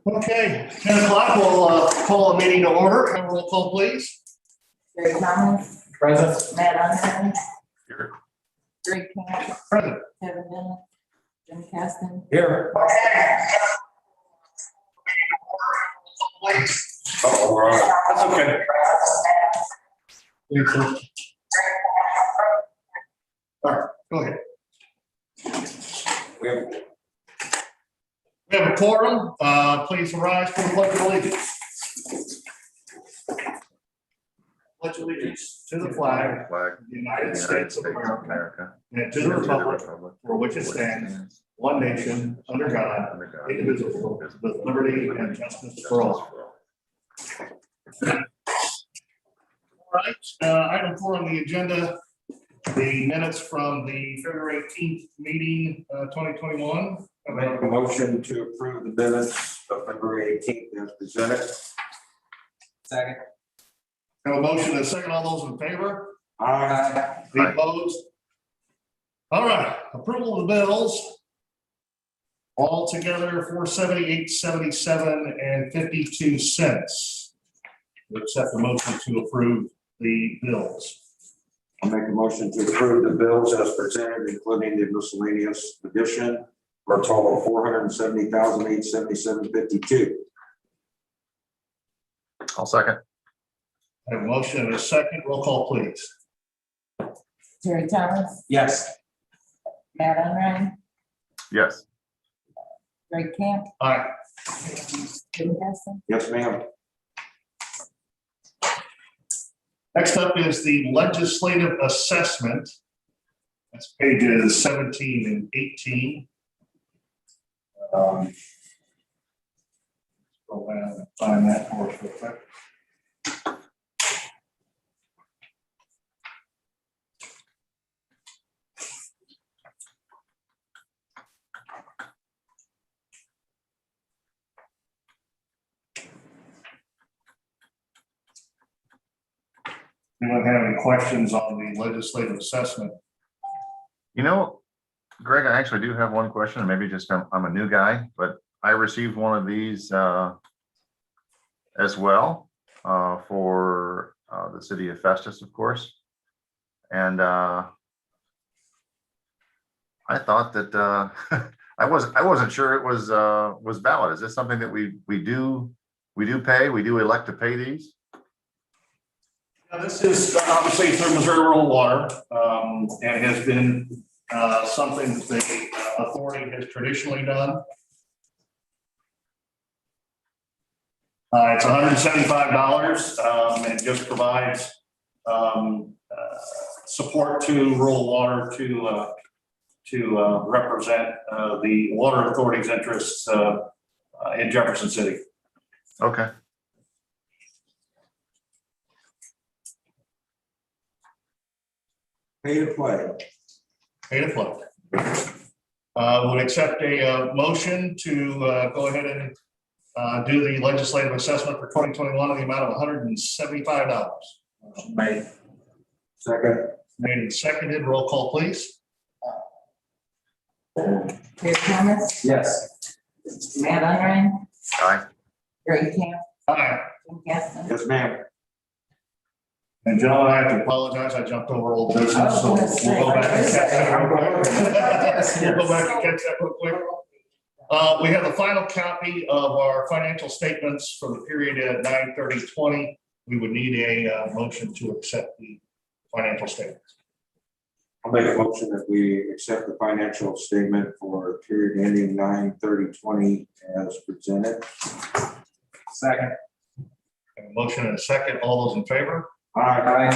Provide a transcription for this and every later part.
Okay, 10 o'clock, we'll call a meeting to order. Have a roll call, please. Jerry Thomas, Present. Matt Underwood, Here. Greg Camp, Present. Kevin Bennett, Jim Caston. Here. Oh, that's okay. All right, go ahead. We have a quorum. Please rise for the pledge of allegiance. Pledge allegiance to the flag of the United States of America and to the republic for which it stands, one nation, under God, indivisible, with liberty and justice for all. All right, item 4 on the agenda, the minutes from the February 18th meeting, 2021. I make a motion to approve the minutes of February 18th as presented. Second. Have a motion and a second. All those in favor? Aye. Any opposed? All right, approval of the bills. All together, $478.77 and 52 cents. We accept the motion to approve the bills. I'll make a motion to approve the bills as presented, including the miscellaneous addition, for a total of $470,877.52. I'll second. I have a motion and a second. Roll call, please. Jerry Thomas, Yes. Matt Underwood, Yes. Greg Camp, Aye. Jim Caston. Yes, ma'am. Next up is the legislative assessment. That's pages 17 and 18. Go down and find that for us real quick. Anyone have any questions on the legislative assessment? You know, Greg, I actually do have one question, and maybe just I'm a new guy, but I received one of these as well for the city of Festus, of course. And I thought that I wasn't sure it was valid. Is this something that we do pay? We do elect to pay these? This is obviously through Missouri Rural Water, and has been something that the authority has traditionally done. It's $175, and just provides support to rural water to represent the water authority's interests in Jefferson City. Okay. Pay to play. Pay to play. Would accept a motion to go ahead and do the legislative assessment for 2021 in the amount of $175. Made. Second. Made and seconded. Roll call, please. Jerry Thomas, Yes. Matt Underwood, Aye. Greg Camp, Aye. Jim Caston. Yes, ma'am. And gentlemen, I have to apologize. I jumped over old business, so we'll go back and catch that real quick. We'll go back and catch that real quick. We have the final copy of our financial statements for the period at 9/30/20. We would need a motion to accept the financial statements. I'll make a motion that we accept the financial statement for a period ending 9/30/20 as presented. Second. A motion and a second. All those in favor? Aye.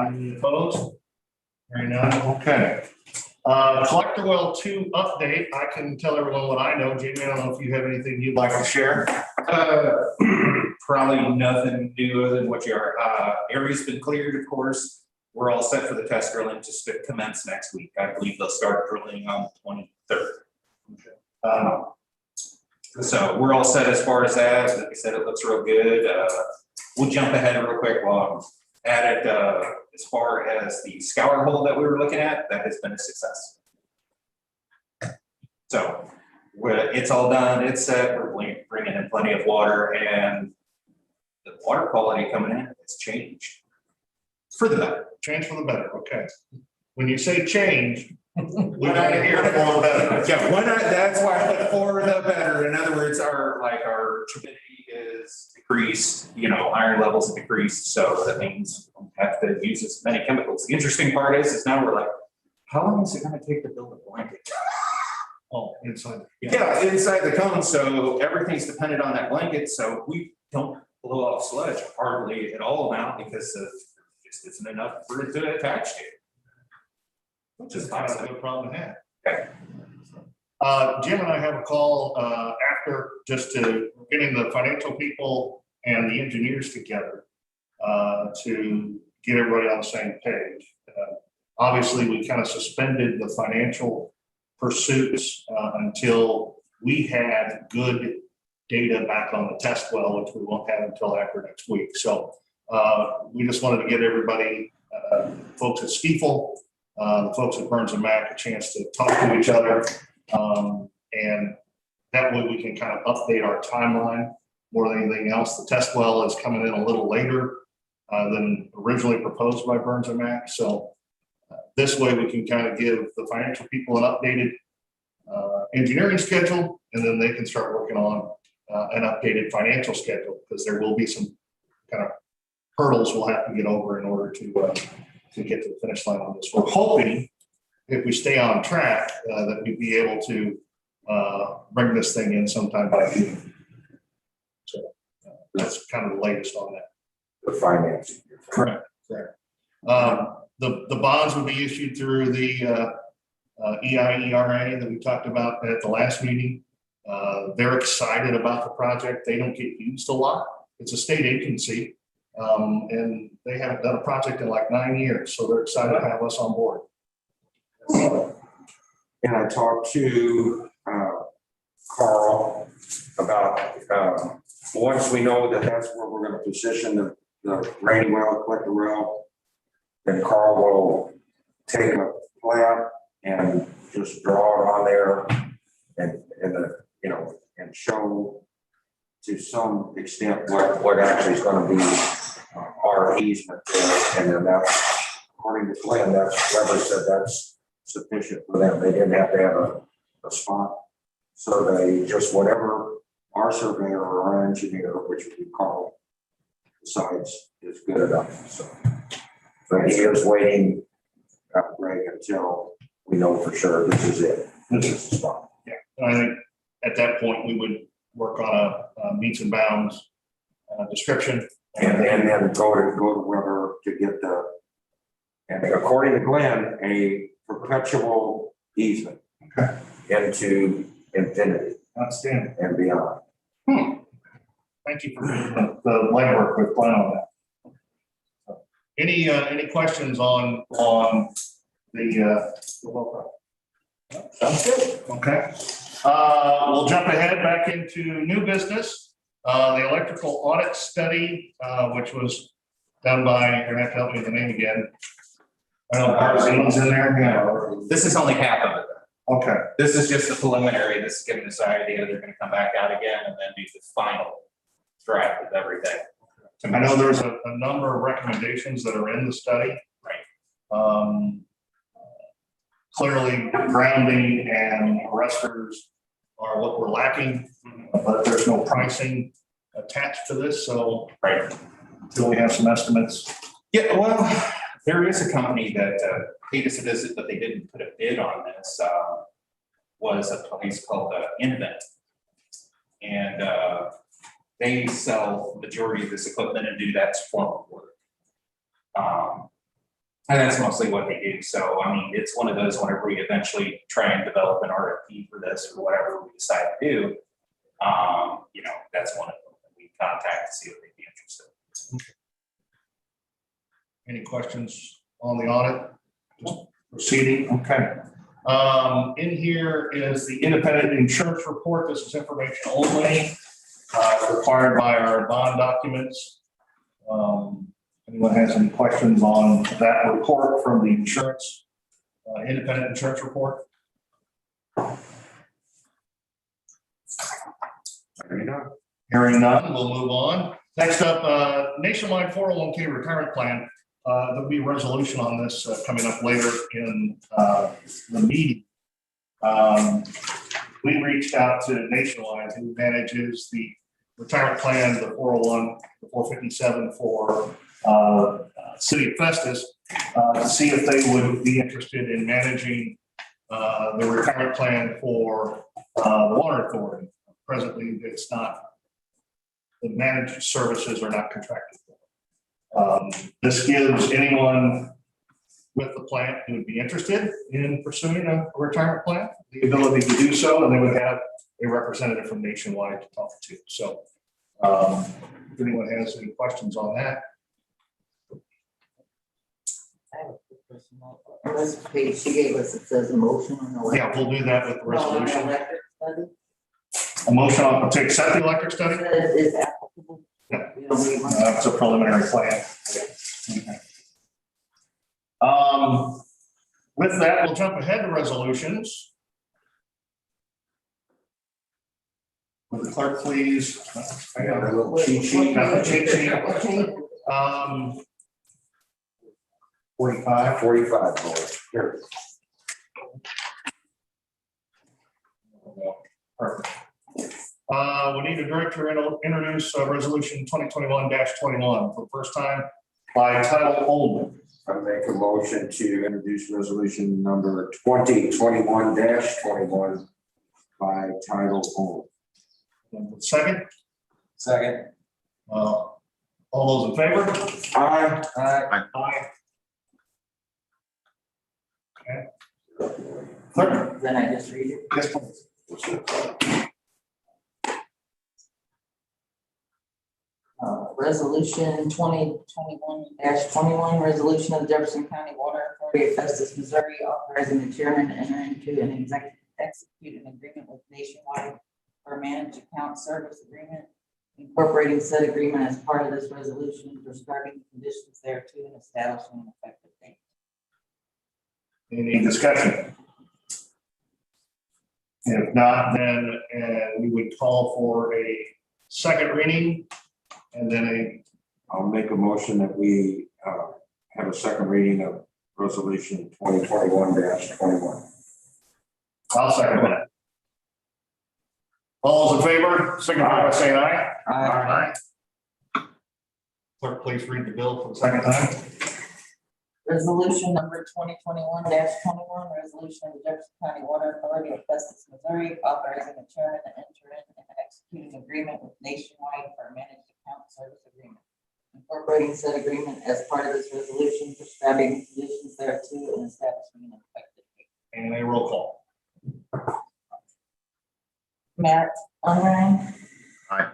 Any opposed? Hearing none, okay. Collector Well 2 update. I can tell everyone what I know. Jamie, I don't know if you have anything you'd like to share. Probably nothing new other than what you are. Area's been cleared, of course. We're all set for the test drilling to commence next week. I believe they'll start drilling on the 23rd. So we're all set as far as that. Like I said, it looks real good. We'll jump ahead real quick while I'm at it. As far as the scour hole that we were looking at, that has been a success. So it's all done, it's set, we're bringing in plenty of water, and the water quality coming in, it's changed. For the better. Change for the better, okay. When you say change, we want to hear for the better. Yeah, that's why I put for the better. In other words, our turbidity is decreased, iron levels have decreased, so that means we don't have to use as many chemicals. The interesting part is now we're like, how long is it gonna take to build a blanket? Oh, inside. Yeah, inside the cone, so everything's dependent on that blanket, so we don't blow off sludge hardly at all now because of just isn't enough for it to attach to. Which is kind of a good problem to have. Okay. Jim and I have a call after just to getting the financial people and the engineers together to get everybody on the same page. Obviously, we kind of suspended the financial pursuits until we had good data back on the test well, which we won't have until after next week. So we just wanted to get everybody, folks at Stiefel, the folks at Burns and Mac, a chance to talk to each other. And that way we can kind of update our timeline more than anything else. The test well is coming in a little later than originally proposed by Burns and Mac. So this way we can kind of give the financial people an updated engineering schedule, and then they can start working on an updated financial schedule, because there will be some kind of hurdles we'll have to get over in order to get to the finish line on this. We're hoping, if we stay on track, that we'd be able to bring this thing in sometime by June. So that's kind of the latest on that. The financing. Correct. The bonds will be issued through the EIERA that we talked about at the last meeting. They're excited about the project. They don't get used a lot. It's a state agency, and they haven't done a project in like 9 years, so they're excited to have us on board. And I talked to Carl about once we know that that's where we're going to position the rain well, collector well, then Carl will take a plan and just draw it on there and and show to some extent what actually is going to be our easement there. And then that's, according to Glenn, that's Weber said that's sufficient for them. They didn't have to have a spot survey, just whatever our surveyor or our engineer, which we Carl, decides is good enough. So, but he is waiting, Greg, until we know for sure this is it. This is the spot. Yeah, and I think at that point we would work on a meets and bounds description, And then go to Weber to get and according to Glenn, a perpetual easement into infinity outstanding. and beyond. Thank you for the legwork with Glenn on that. So, any questions on the well? Sounds good. Okay. We'll jump ahead back into new business. The electrical audit study, which was done by, you're gonna have to help me with the name again. I don't know, Barzine's in there. Yeah. This is only half of it. Okay. This is just the preliminary. This is giving us an idea. They're gonna come back out again and then do the final draft of everything. I know there's a number of recommendations that are in the study. Right. Clearly, grounding and arresters are what we're lacking, but there's no pricing attached to this, so Right. until we have some estimates. Yeah, well, there is a company that paid us a visit, but they didn't put a bid on this. Was a place called Invent. And they sell majority of this equipment and do that form of work. And that's mostly what they do. So, I mean, it's one of those whenever we eventually try and develop an RFP for this or whatever we decide to do, that's one of them that we contact to see if they'd be interested. Any questions on the audit? Just proceeding, okay. In here is the independent insurance report. This is information only, required by our bond documents. Anyone has any questions on that report from the insurance, independent insurance report? You know, Hearing none, we'll move on. Next up, nationwide 401k retirement plan. There'll be a resolution on this coming up later in the meeting. We reached out to Nationwide, who manages the retirement plan, the 401, the 457 for City of Festus, to see if they would be interested in managing the retirement plan for the Water Authority. Presently, it's not, the managed services are not contracted for. This gives anyone with the plan who would be interested in pursuing a retirement plan the ability to do so, and they would have a representative from Nationwide to talk to. So if anyone has any questions on that. I have a quick question. On this page she gave us, it says a motion on the. Yeah, we'll do that with the resolution. Electric study. A motion on to accept the electric study? Says it's applicable. Yeah. We don't need one. It's a preliminary plan. With that, we'll jump ahead to resolutions. Will the clerk please? I got a little cheat sheet. Got the cheat sheet. Okay. 45 dollars. Here. Perfect. We need a director to introduce resolution 2021-21 for the first time by title only. I make a motion to introduce resolution number 2021-21 by title only. Second, Second. all those in favor? Aye. Aye. Okay. Clerk? Then I just read it. Yes, please. Resolution 2021-21, resolution of the Jefferson County Water Authority of Festus, Missouri, authorizing the chairman to enter into and execute an agreement with Nationwide for a managed account service agreement, incorporating said agreement as part of this resolution, prescribing conditions thereto and establishing an effective date. Any discussion? If not, then we would call for a second reading and then I'll make a motion that we have a second reading of resolution 2021-21. I'll second that. All those in favor, signify by saying aye. Aye. Clerk, please read the bill for the second time. Resolution number 2021-21, resolution of the Jefferson County Water Authority of Festus, Missouri, authorizing the chairman to enter in and execute an agreement with Nationwide for a managed account service agreement, incorporating said agreement as part of this resolution, prescribing conditions thereto and establishing an effective date. And a roll call. Matt Unrein. Aye.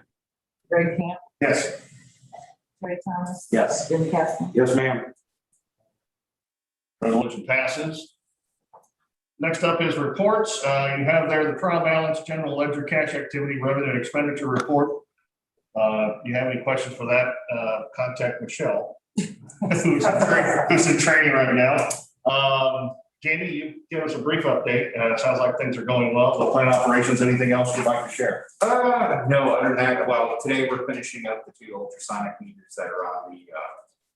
Greg Camp, Yes. Terry Thomas. Yes. Jim Caston. Yes, ma'am. Resolution passes. Next up is reports. You have there the trial balance, general ledger, cash activity, revenue and expenditure report. You have any questions for that? Contact Michelle, who's in training right now. Jamie, you give us a brief update. It sounds like things are going well. The plant operations, anything else you'd like to share? No, other than that, well, today we're finishing up the 2 ultrasonic meters that are on the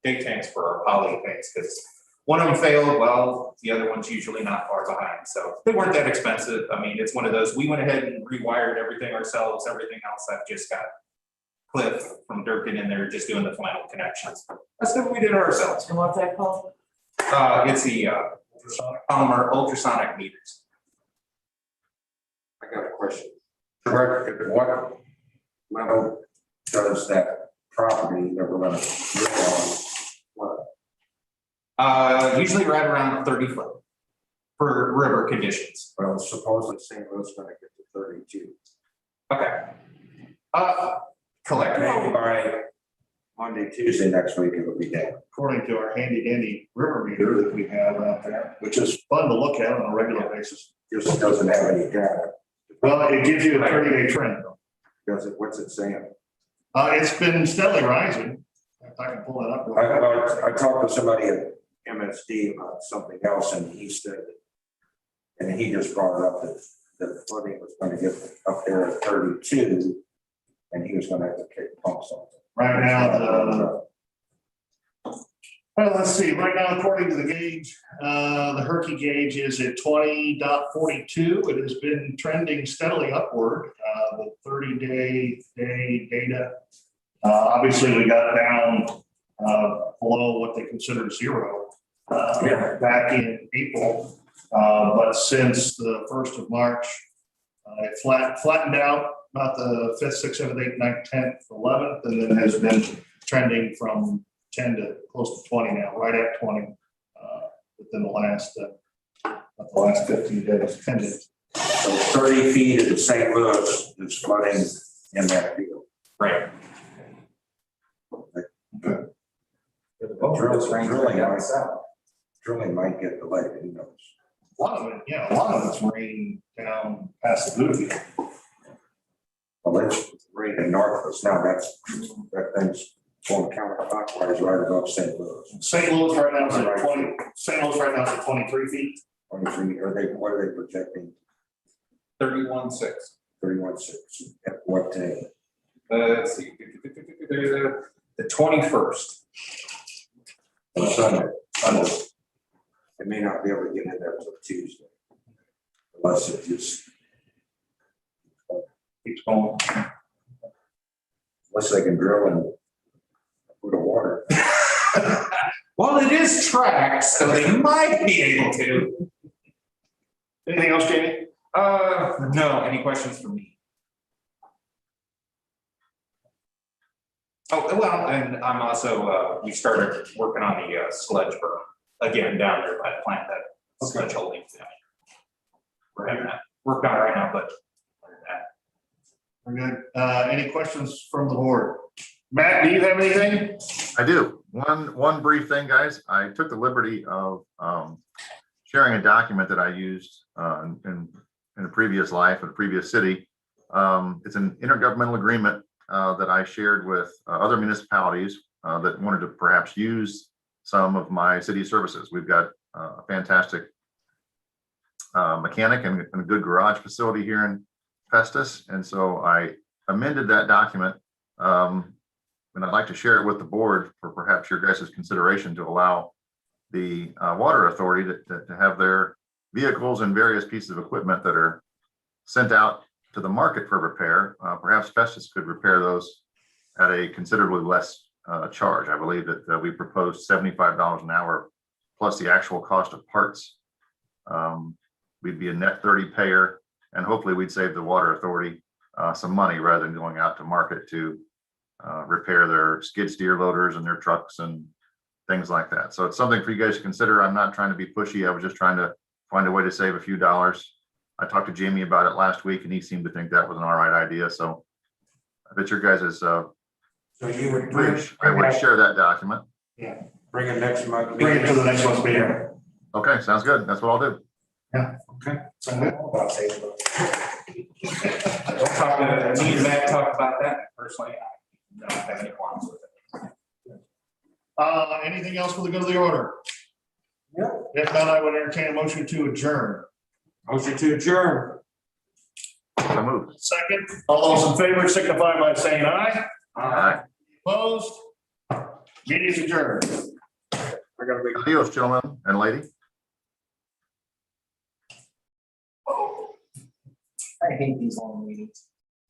day tanks for our poly tanks, because one of them failed. Well, the other one's usually not far behind. So they weren't that expensive. I mean, it's one of those, we went ahead and rewired everything ourselves. Everything else I've just got Cliff from Durkin in there just doing the final connections. That's what we did ourselves. And what's that called? It's the polymer ultrasonic meters. I got a question. Correct. What level does that property that we're going to live on? What? Usually right around 30 foot for river conditions. Well, supposedly St. Louis going to get to 32. Okay. Collectively. Maybe by Monday, Tuesday next week, it'll be down. According to our handy dandy river meter that we have out there, which is fun to look at on a regular basis. Just doesn't have any data. Well, it gives you a 30-day trend. Does it? What's it saying? It's been steadily rising. If I can pull it up. I talked to somebody at MSD about something else, and he said, and he just brought it up that the flooding was going to get up there at 32, and he was gonna have to kick pumps on. Right now, well, let's see, right now, according to the gauge, the Herky gauge is at 20.42. It has been trending steadily upward, the 30-day data. Obviously, we got down below what they consider zero back in April. But since the 1st of March, it flattened out about the 5th, 6th, 7th, 8th, 9th, 10th, 11th, and then has been trending from 10 to close to 20 now, right at 20 within the last 15 days, 10 days. So 30 feet in St. Louis is flooding in that field. Right. Drilling might get delayed, who knows? A lot of it, yeah, a lot of it's rain down past the Booty. Well, it's raining north of us now, that thing's going counterclockwise right above St. Louis. St. Louis right now is at 20, St. Louis right now is at 23 feet. 23, what are they projecting? 31.6. 31.6, at what day? Let's see, the 21st. Sunday. They may not be able to get in there until Tuesday. Unless it just Keeps going. unless they can drill and put a water. Well, it is tracked, so they might be able to. Anything else, Jamie? No, any questions for me? Oh, well, and I'm also, we started working on the sludge burn again down there by the plant, that sludge holding thing. We're having that worked on right now, but We're good. Any questions from the board? Matt, do you have anything? I do. One brief thing, guys. I took the liberty of sharing a document that I used in a previous life, in a previous city. It's an intergovernmental agreement that I shared with other municipalities that wanted to perhaps use some of my city services. We've got a fantastic mechanic and a good garage facility here in Festus. And so I amended that document. And I'd like to share it with the board for perhaps your guys' consideration to allow the water authority to have their vehicles and various pieces of equipment that are sent out to the market for repair. Perhaps Festus could repair those at a considerably less charge. I believe that we proposed $75 an hour plus the actual cost of parts. We'd be a net 30 payer, and hopefully we'd save the water authority some money rather than going out to market to repair their skid steer loaders and their trucks and things like that. So it's something for you guys to consider. I'm not trying to be pushy. I was just trying to find a way to save a few dollars. I talked to Jamie about it last week and he seemed to think that was an all right idea. So I bet your guys is So you would I would share that document. Yeah, bring it next month. Bring it to the next month's meeting. Okay, sounds good. That's what I'll do. Okay. So good. Don't talk to me and Matt talk about that personally. I don't have any qualms with it. Anything else for the good of the order? No. If not, I would entertain a motion to adjourn. Motion to adjourn. So moved. Second, all those in favor signify by saying aye. Aye. Opposed? Meeting is adjourned. Adios, gentlemen and lady. I hate these long meetings.